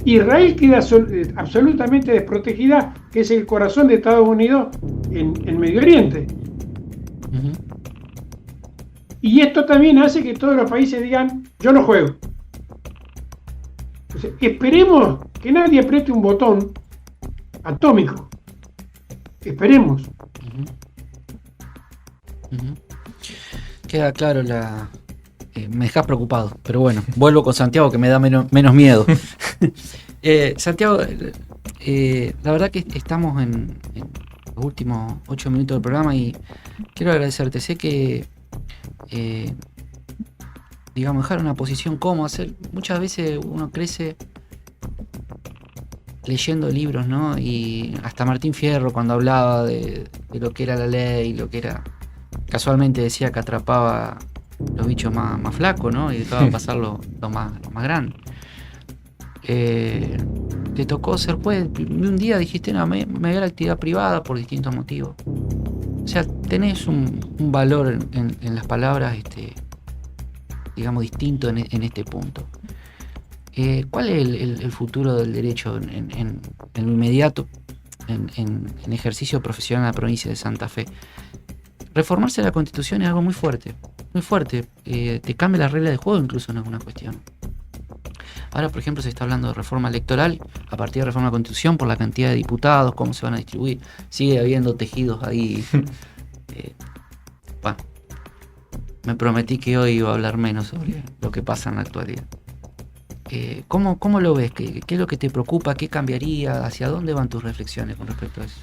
Israel queda absolutamente desprotegida, que es el corazón de Estados Unidos en Medio Oriente. Y esto también hace que todos los países digan, yo no juego. Entonces, esperemos que nadie apriete un botón atómico. Esperemos. Queda claro me dejas preocupado, pero bueno, vuelvo con Santiago que me da menos miedo. Santiago, la verdad que estamos los últimos 8 minutos del programa y quiero agradecerte. Sé que, digamos, dejar una posición cómoda. Muchas veces uno crece leyendo libros, ¿no? Y hasta Martín Fierro, cuando hablaba de lo que era la ley, lo que era... Casualmente decía que atrapaba los bichos más flacos, ¿no? Y dejaba pasar lo más grande. Te tocó ser juez. Un día dijiste, no, me voy a la actividad privada por distintos motivos. O sea, tenés un valor en las palabras, digamos, distinto en este punto. ¿Cuál es el futuro del derecho en lo inmediato, en ejercicio profesional en la provincia de Santa Fe? Reformarse la Constitución es algo muy fuerte, muy fuerte. Te cambia la regla de juego incluso en alguna cuestión. Ahora, por ejemplo, se está hablando de reforma electoral a partir de reforma de la Constitución por la cantidad de diputados, cómo se van a distribuir. Sigue habiendo tejidos ahí. Bueno, me prometí que hoy iba a hablar menos sobre lo que pasa en la actualidad. ¿Cómo lo ves? ¿Qué es lo que te preocupa? ¿Qué cambiaría? ¿Hacia dónde van tus reflexiones con respecto a eso?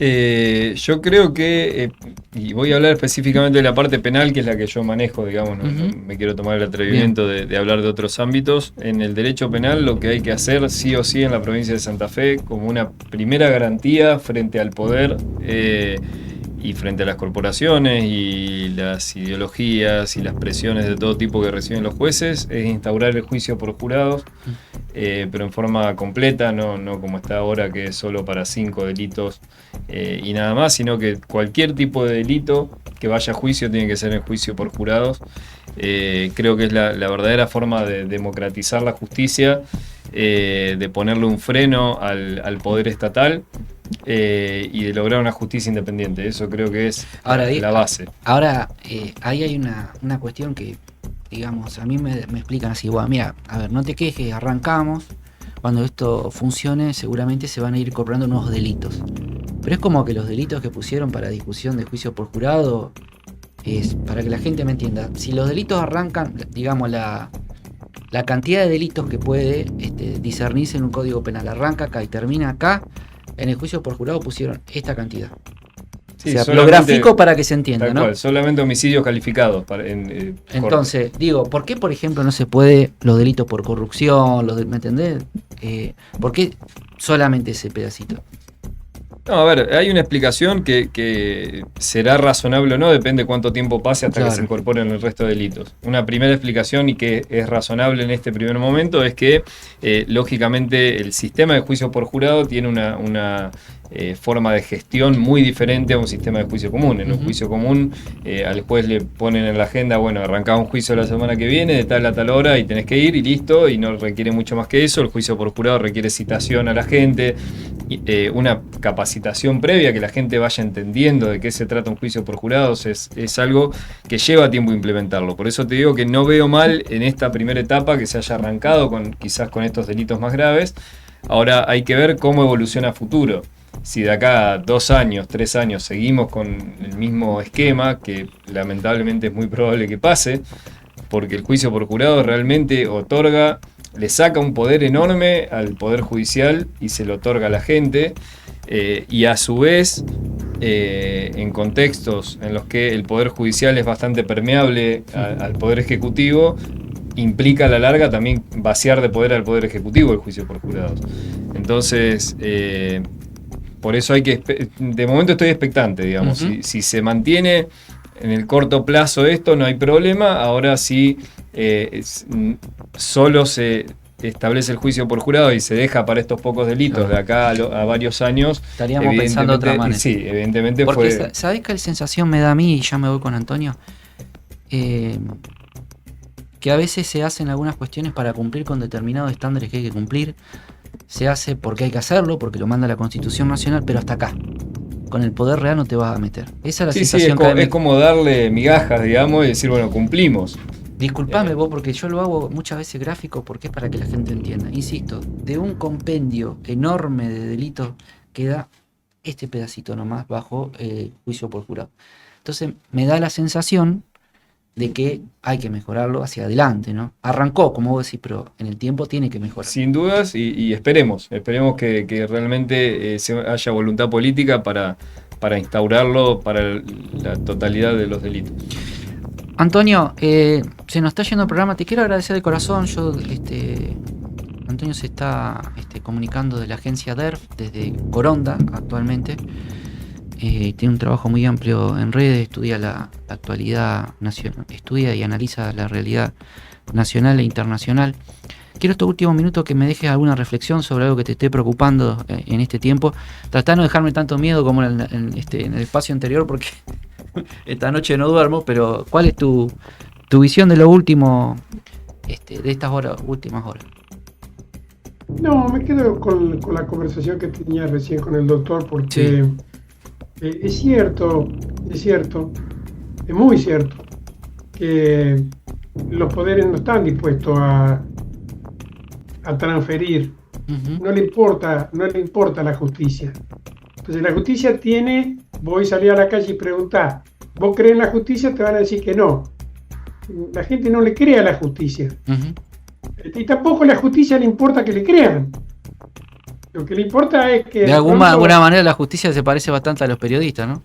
Yo creo que, y voy a hablar específicamente de la parte penal, que es la que yo manejo, digamos, no me quiero tomar el atrevimiento de hablar de otros ámbitos. En el derecho penal lo que hay que hacer sí o sí en la provincia de Santa Fe, como una primera garantía frente al poder y frente a las corporaciones y las ideologías y las presiones de todo tipo que reciben los jueces, es instaurar el juicio por jurados, pero en forma completa, no como está ahora, que es solo para 5 delitos y nada más, sino que cualquier tipo de delito que vaya a juicio tiene que ser en juicio por jurados. Creo que es la verdadera forma de democratizar la justicia, de ponerle un freno al poder estatal y de lograr una justicia independiente. Eso creo que es la base. Ahora, ahí hay una cuestión que, digamos, a mí me explican así, bueno, mira, a ver, no te quejes, arrancamos, cuando esto funcione seguramente se van a ir incorporando nuevos delitos. Pero es como que los delitos que pusieron para discusión de juicio por jurado, es para que la gente me entienda, si los delitos arrancan, digamos, la cantidad de delitos que puede discernirse en un código penal arranca acá y termina acá, en el juicio por jurado pusieron esta cantidad. Sí, o sea, lo grafico para que se entienda, tal ¿no? cual, solamente homicidios calificados. Entonces, digo, ¿por qué, por ejemplo, no se puede los delitos por corrupción, ¿me entendés? ¿Por qué solamente ese pedacito? No, a ver, hay una explicación que será razonable o no, depende cuánto tiempo pase hasta que se incorporen el resto de delitos. Una primera explicación, y que es razonable en este primer momento, es que lógicamente el sistema de juicio por jurado tiene una forma de gestión muy diferente a un sistema de juicio común. En un juicio común al juez le ponen en la agenda, bueno, arrancaba un juicio la semana que viene de tal a tal hora y tenés que ir y listo, y no requiere mucho más que eso. El juicio por jurado requiere citación a la gente, una capacitación previa, que la gente vaya entendiendo de qué se trata un juicio por jurados, es algo que lleva tiempo implementarlo. Por eso te digo que no veo mal en esta primera etapa que se haya arrancado quizás con estos delitos más graves. Ahora hay que ver cómo evoluciona a futuro. Si de acá a 2 años, 3 años seguimos con el mismo esquema, que lamentablemente es muy probable que pase, porque el juicio por jurado realmente le saca un poder enorme al Poder Judicial y se lo otorga a la gente, y a su vez, en contextos en los que el Poder Judicial es bastante permeable al Poder Ejecutivo, implica a la larga también vaciar de poder al Poder Ejecutivo el juicio por jurados. Entonces, por eso de momento estoy expectante, digamos. Si se mantiene en el corto plazo esto, no hay problema. Ahora sí, solo se establece el juicio por jurado y se deja para estos pocos delitos de acá a varios años. Estaríamos pensando de otra manera. Sí, evidentemente. Porque ¿sabés qué sensación me da a mí? Y ya me voy con Antonio. Que a veces se hacen algunas cuestiones para cumplir con determinados estándares que hay que cumplir. Se hace porque hay que hacerlo, porque lo manda la Constitución Nacional, pero hasta acá. Con el poder real no te vas a meter. Esa es la sensación que es como darle migajas, digamos, y decir, bueno, cumplimos. Disculpame vos, porque yo lo hago muchas veces gráfico porque es para que la gente entienda. Insisto, de un compendio enorme de delitos queda este pedacito nomás bajo juicio por jurado. Entonces me da la sensación de que hay que mejorarlo hacia adelante, ¿no? Arrancó, como vos decís, pero en el tiempo tiene que mejorar. Sin dudas, y esperemos que realmente haya voluntad política para instaurarlo para la totalidad de los delitos. Antonio, se nos está yendo el programa, te quiero agradecer de corazón. Antonio se está comunicando de la agencia DERF desde Coronda actualmente. Tiene un trabajo muy amplio en redes, estudia la actualidad nacional, estudia y analiza la realidad nacional e internacional. Quiero estos últimos minutos que me dejes alguna reflexión sobre algo que te esté preocupando en este tiempo. Tratá de no dejarme tanto miedo como en el espacio anterior, porque esta noche no duermo, pero ¿cuál es tu visión de lo último de estas últimas horas? No, me quedo con la conversación que tenía recién con el doctor, porque es cierto, es muy cierto, que los poderes no están dispuestos a transferir. Uh-huh. No le importa la justicia. Entonces la justicia voy a salir a la calle y preguntar, ¿vos crees en la justicia? Te van a decir que no. La gente no le cree a la justicia. Uh-huh. Y tampoco a la justicia le importa que le crean. Lo que le importa es que... De alguna manera la justicia se parece bastante a los periodistas, ¿no?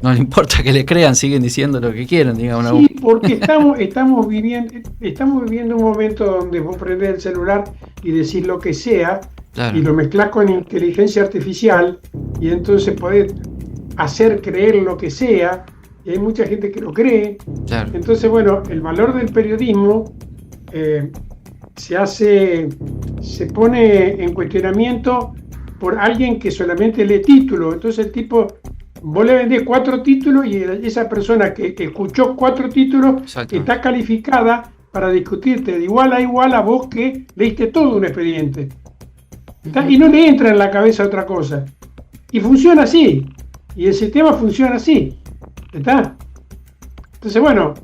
No le importa que le crean, siguen diciendo lo que quieren, digamos. Sí, porque estamos viviendo un momento donde vos prendés el celular y decís lo que sea, claro, y lo mezclás con inteligencia artificial, y entonces podés hacer creer lo que sea, y hay mucha gente que lo cree. Claro. Entonces, bueno, el valor del periodismo se pone en cuestionamiento por alguien que solamente lee títulos. Entonces el tipo, vos le vendés 4 títulos y esa persona que escuchó 4 títulos está calificada para discutirte de igual a vos que leíste todo un expediente. ¿Está? Y no le entra en la cabeza otra cosa. Y funciona así. Y el sistema funciona así. ¿Está? Entonces, bueno,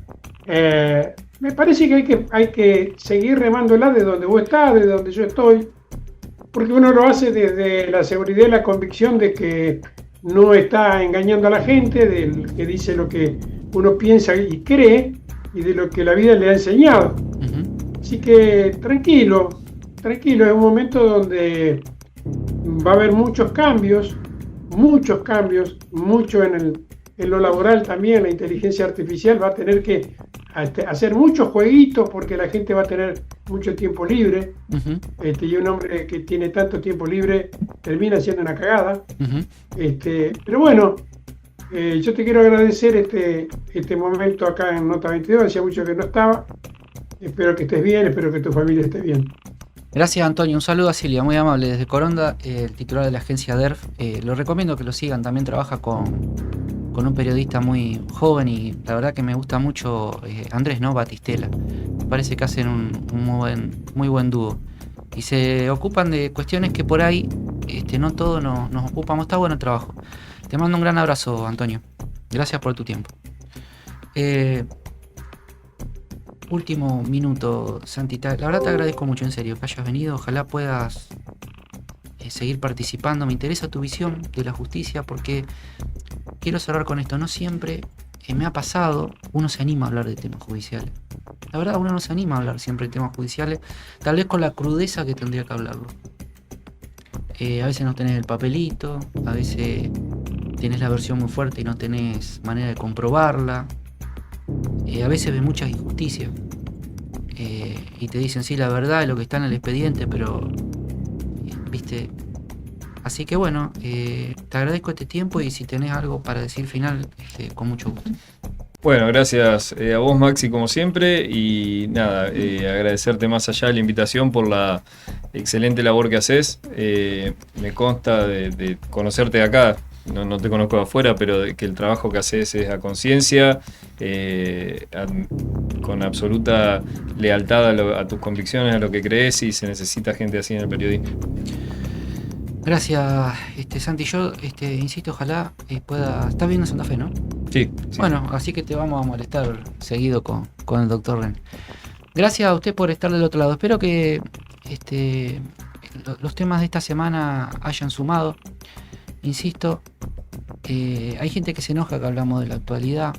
me parece que hay que seguir remándola de donde vos estás, de donde yo estoy, porque uno lo hace desde la seguridad y la convicción de que no está engañando a la gente, del que dice lo que uno piensa y cree, y de lo que la vida le ha enseñado. Uh-huh. Así que tranquilo, es un momento donde va a haber muchos cambios, mucho en lo laboral también. La inteligencia artificial va a tener que hacer muchos jueguitos porque la gente va a tener mucho tiempo libre. Uh-huh. Y un hombre que tiene tanto tiempo libre termina siendo una cagada. Uh-huh. Pero bueno, yo te quiero agradecer este momento acá en Nota 22. Hacía mucho que no estaba. Espero que estés bien, espero que tu familia esté bien. Gracias, Antonio. Un saludo a Silvia, muy amable desde Coronda, el titular de la agencia DERF. Lo recomiendo que lo sigan, también trabaja con un periodista muy joven y la verdad que me gusta mucho, Andrés, ¿no? Batistela. Me parece que hacen un muy buen dúo. Y se ocupan de cuestiones que por ahí no todos nos ocupamos. Está bueno el trabajo. Te mando un gran abrazo, Antonio. Gracias por tu tiempo. Último minuto, Santi. La verdad te agradezco mucho, en serio, que hayas venido. Ojalá puedas seguir participando. Me interesa tu visión de la justicia porque quiero cerrar con esto. No siempre me ha pasado, uno se anima a hablar de temas judiciales. La verdad, uno no se anima a hablar siempre de temas judiciales, tal vez con la crudeza que tendría que hablarlo. A veces no tenés el papelito, a veces tenés la versión muy fuerte y no tenés manera de comprobarla. A veces ves muchas injusticias y te dicen sí, la verdad es lo que está en el expediente, pero viste. Así que bueno, te agradezco este tiempo y si tenés algo para decir final, con mucho gusto. Bueno, gracias a vos, Maxi, como siempre, y nada, agradecerte más allá de la invitación por la excelente labor que haces. Me consta de conocerte de acá. No te conozco de afuera, pero que el trabajo que haces es a conciencia, con absoluta lealtad a tus convicciones, a lo que crees, y se necesita gente así en el periodismo. Gracias, Santi. Yo insisto, ojalá pueda... ¿Estás viendo Santa Fe, no? Sí. Bueno, así que te vamos a molestar seguido con el doctor Ren. Gracias a usted por estar del otro lado. Espero que los temas de esta semana hayan sumado. Insisto, hay gente que se enoja que hablamos de la actualidad.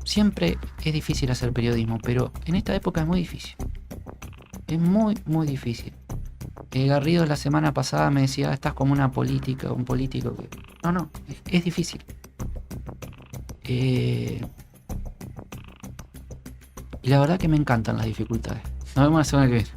Siempre es difícil hacer periodismo, pero en esta época es muy difícil. Es muy, muy difícil. Garrido la semana pasada me decía, estás como un político que... No, es difícil. Y la verdad que me encantan las dificultades. Nos vemos la semana que viene.